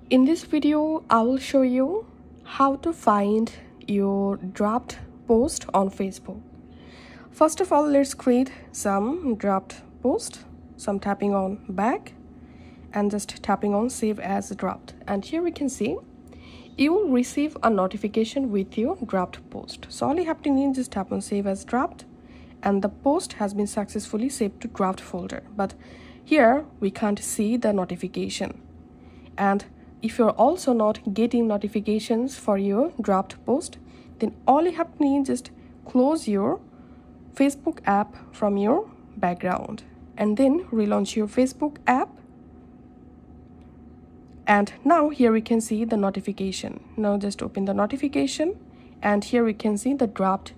In this video, I will show you how to find your dropped post on Facebook. First of all, let's create some dropped post. So I'm tapping on back and just tapping on save as dropped. And here we can see you will receive a notification with your dropped post. So all you have to need is just tap on save as dropped and the post has been successfully saved to dropped folder. But here we can't see the notification. And if you're also not getting notifications for your dropped post, then all you have to need is just close your Facebook app from your background and then relaunch your Facebook app. And now here we can see the notification. Now just open the notification and here we can see the dropped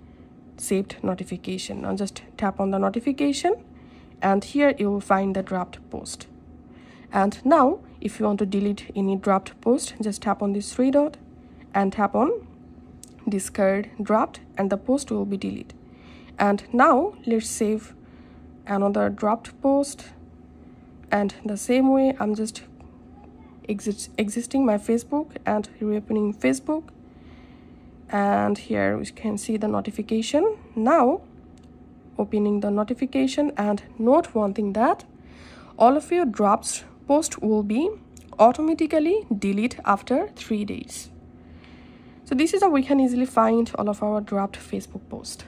saved notification. Now just tap on the notification and here you will find the dropped post. And now if you want to delete any dropped post, just tap on this three dot and tap on discard dropped and the post will be deleted. And now let's save another dropped post, and the same way I'm just exiting my Facebook and reopening Facebook, and here we can see the notification. Now opening the notification, and note one thing, that all of your dropped post will be automatically deleted after 3 days. So this is how we can easily find all of our dropped Facebook posts.